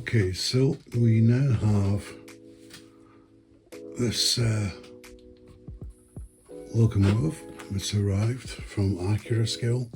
Okay, so we now have this locomotive. It's arrived from Accurascale.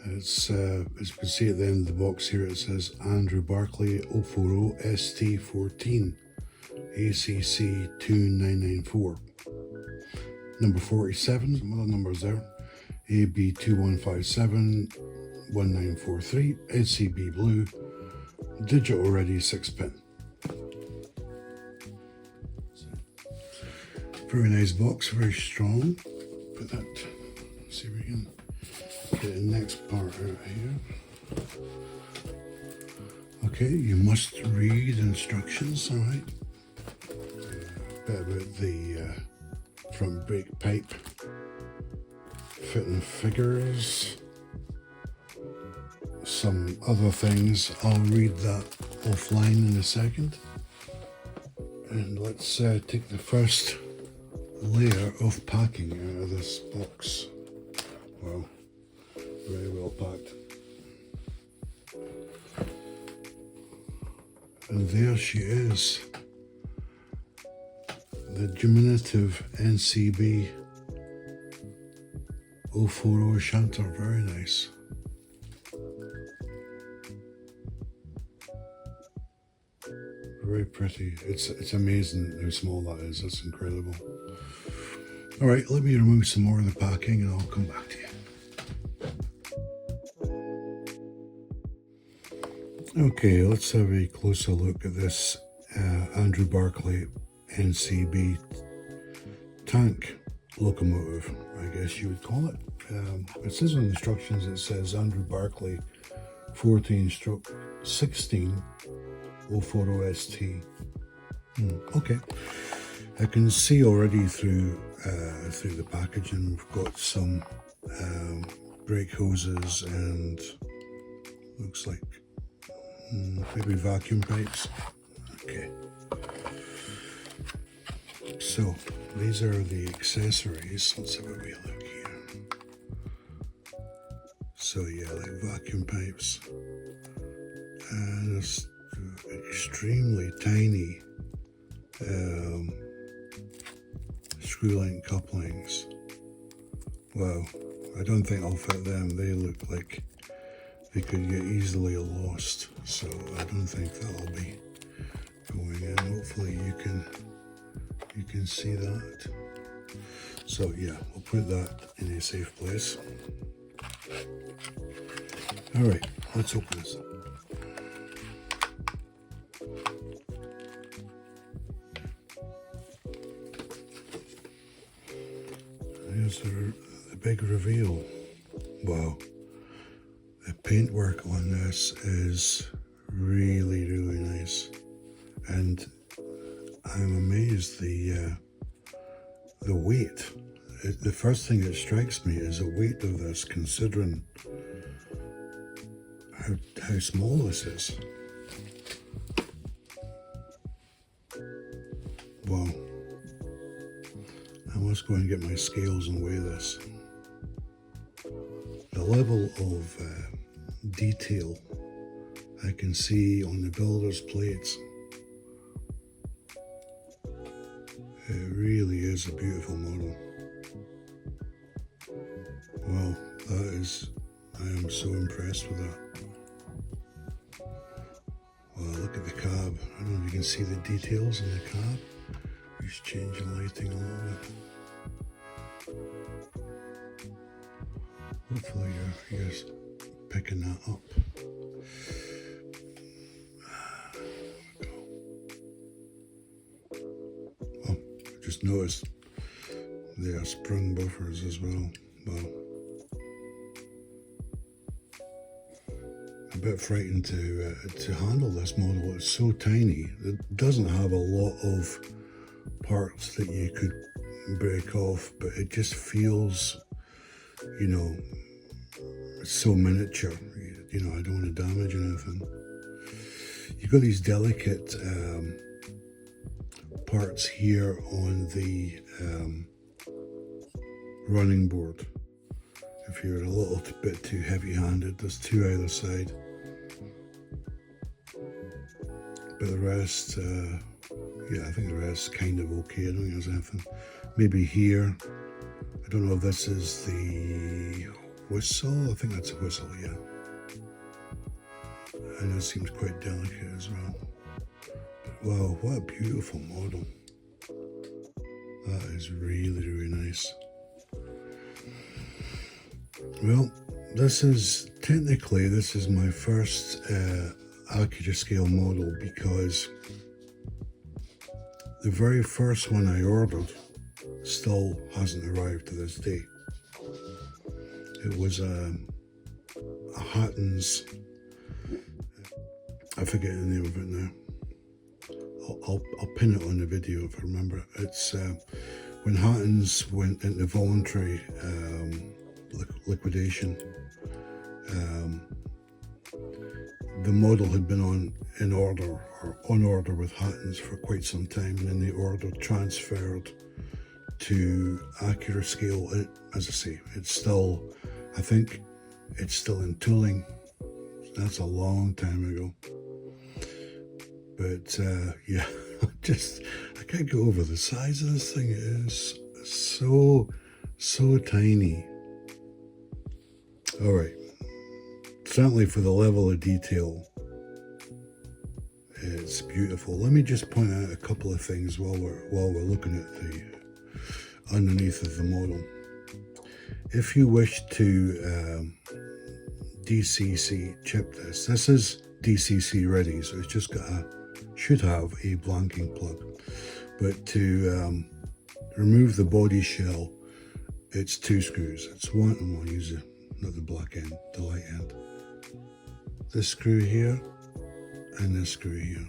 It's as you can see at the end of the box here, it says Andrew Barclay 040 ST14 ACC 2994. Number 47, some other numbers there. AB 2157 1943, NCB blue, digital ready 6-pin. Very nice box, very strong. Put that, see if we can get the next part out here. Okay, you must read instructions, alright. A bit about the front brake pipe, fitting figures, some other things. I'll read that offline in a second. And let's take the first layer of packing out of this box. Wow, very well packed. And there she is, the diminutive NCB 040 shanter, very nice. Very pretty. It's amazing how small that is. That's incredible. All right, let me remove some more of the packing and I'll come back to you. Okay, let's have a closer look at this Andrew Barclay NCB tank locomotive, I guess you would call it. It says on the instructions, it says Andrew Barclay 14/16 040 ST. Okay, I can see already through the packaging we've got some brake hoses and looks like maybe vacuum pipes. Okay, so these are the accessories. Let's have a wee look here. So yeah, like vacuum pipes, and there's extremely tiny screw link couplings. Wow, I don't think I'll fit them. They look like they could get easily lost, so I don't think that'll be going in. Hopefully you can see that. So yeah, we'll put that in a safe place. All right, let's open this up. Here's the big reveal. Wow, the paintwork on this is really, really nice, and I'm amazed the weight. The first thing that strikes me is the weight of this, considering how small this is. Wow. I must go and get my scales and weigh this. The level of detail I can see on the builder's plates. It really is a beautiful model. Wow, I am so impressed with that. Wow, look at the cab. I don't know if you can see the details in the cab. Just change the lighting a little bit. Hopefully you're just picking that up. There we go. Oh, just noticed there are sprung buffers as well. Wow. A bit frightened to handle this model. It's so tiny. It doesn't have a lot of parts that you could break off, but it just feels, you know, it's so miniature. You know, I don't want to damage anything. You've got these delicate parts here on the running board. If you're a little bit too heavy-handed, there's two either side. but the rest, yeah, I think the rest kind of okay. I don't think there's anything. Maybe here, I don't know if this is the whistle. I think that's a whistle, yeah. And it seems quite delicate as well. But wow, what a beautiful model. That is really, really nice. Well, this is my first Accurascale model, because the very first one I ordered still hasn't arrived to this day. It was a Hatton's, I forget the name of it now. I'll pin it on the video if I remember. It's when Hatton's went into voluntary liquidation. The model had been on order with Hatton's for quite some time, and then the order transferred to Accurascale. As I say, I think it's still in tooling. That's a long time ago. But yeah, I can't go over the size of this thing. It is so tiny. All right, certainly for the level of detail, it's beautiful. Let me just point out a couple of things while we're looking at the underneath of the model. If you wish to DCC chip this is DCC ready, so it's just should have a blanking plug. But to remove the body shell, it's 2 screws. It's one, and we'll use not the black end, the light end. This screw here and this screw here.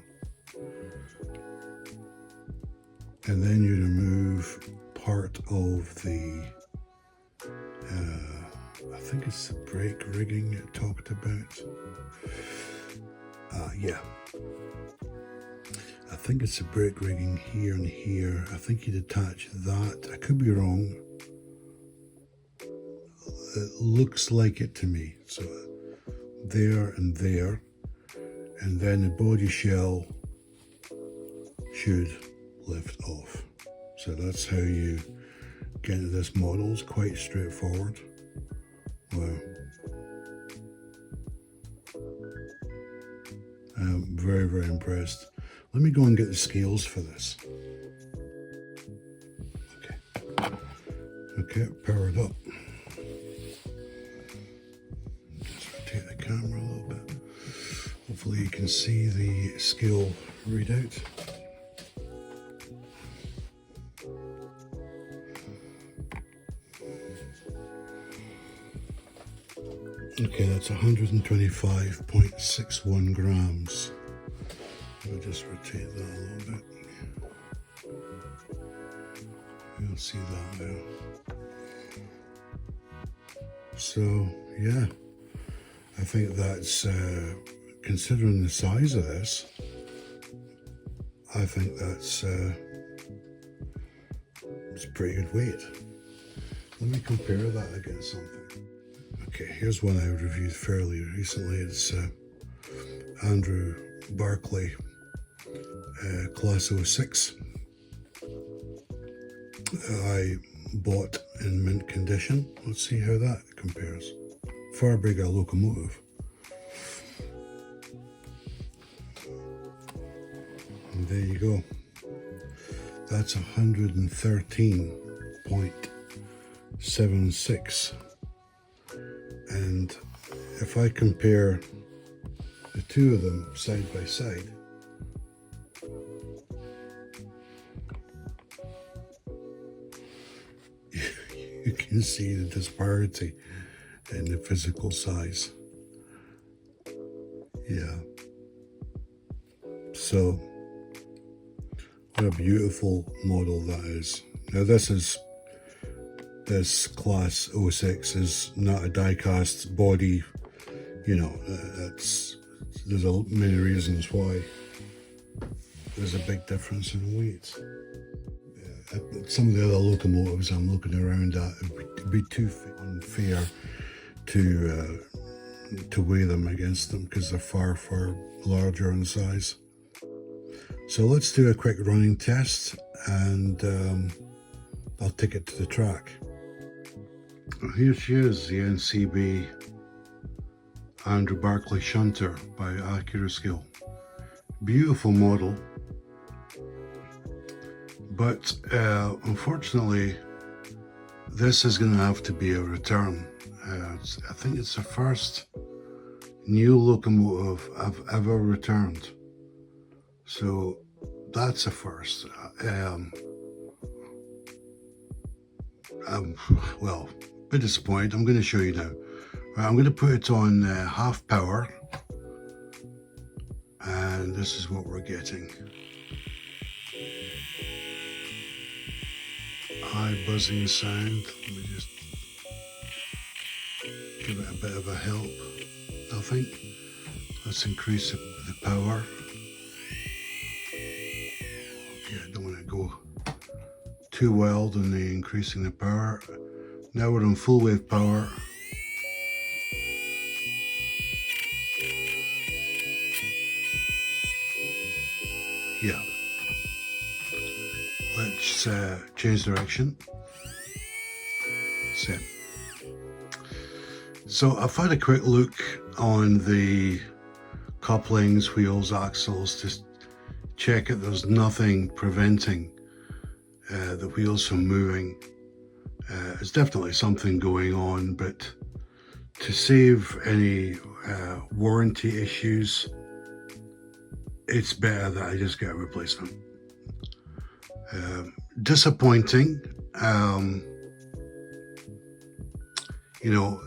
And then you remove part of the, I think it's the brake rigging it talked about. Yeah. I think it's the brake rigging here and here. I think you'd attach that. I could be wrong. It looks like it to me. So there and there. And then the body shell should lift off. So that's how you get into this model. It's quite straightforward. Wow. I'm very, very impressed. Let me go and get the scales for this. Okay, powered up. Just rotate the camera a little bit. Hopefully you can see the scale readout. Okay, that's 125.61 grams. I'll just rotate that a little bit. You'll see that now. So, yeah, I think that's, considering the size of this, I think that's it's pretty good weight. Let me compare that against something. Okay, here's one I reviewed fairly recently. It's Andrew Barclay Class 06. I bought in mint condition. Let's see how that compares. Far bigger locomotive. And there you go. That's 113.76. And if I compare the two of them side by side, you can see the disparity in the physical size. Yeah. So, what a beautiful model that is. Now this Class 06 is not a die-cast body, you know, there's many reasons why there's a big difference in weight. Some of the other locomotives I'm looking around at, it would be too unfair to weigh them against them because they're far, far larger in size. So let's do a quick running test, and I'll take it to the track. Well, here she is, the NCB Andrew Barclay shunter by Accurascale. Beautiful model, but unfortunately this is going to have to be a return. I think it's the first new locomotive I've ever returned, so that's a first. Well, a bit disappointed. I'm going to show you now. Right, I'm going to put it on half power, and this is what we're getting. High buzzing sound. Let me just give it a bit of a help. I think let's increase the power. Okay, I don't want to go too wild in the increasing the power. Now we're on full wave power. Yeah. Let's change direction. Set. So I've had a quick look on the couplings, wheels, axles to check that there's nothing preventing the wheels from moving. There's definitely something going on, but to save any warranty issues, it's better that I just get a replacement. Disappointing. You know,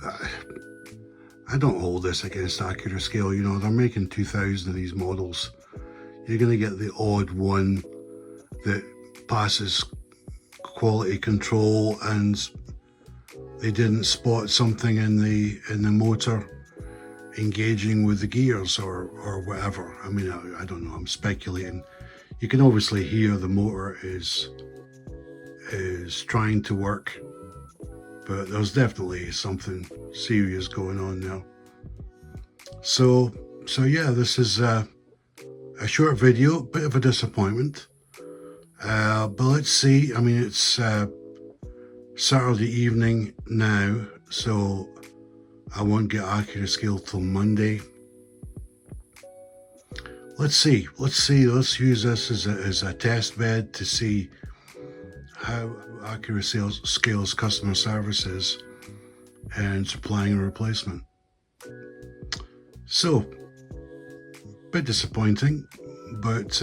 I don't hold this against Accurascale. You know, they're making 2,000 of these models. You're going to get the odd one that passes quality control and they didn't spot something in the motor engaging with the gears or whatever. I mean, I don't know, I'm speculating. You can obviously hear the motor is trying to work, but there's definitely something serious going on now. So yeah, this is a short video, bit of a disappointment, but let's see. I mean, it's Saturday evening now, so I won't get Accurascale till Monday. Let's see. Let's use this as a test bed to see how Accurascale's customer service is and supplying a replacement. So, bit disappointing, but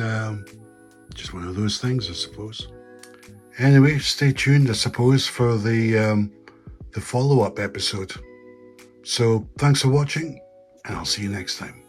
just one of those things, I suppose. Anyway, stay tuned, I suppose, for the follow-up episode. So, thanks for watching, and I'll see you next time.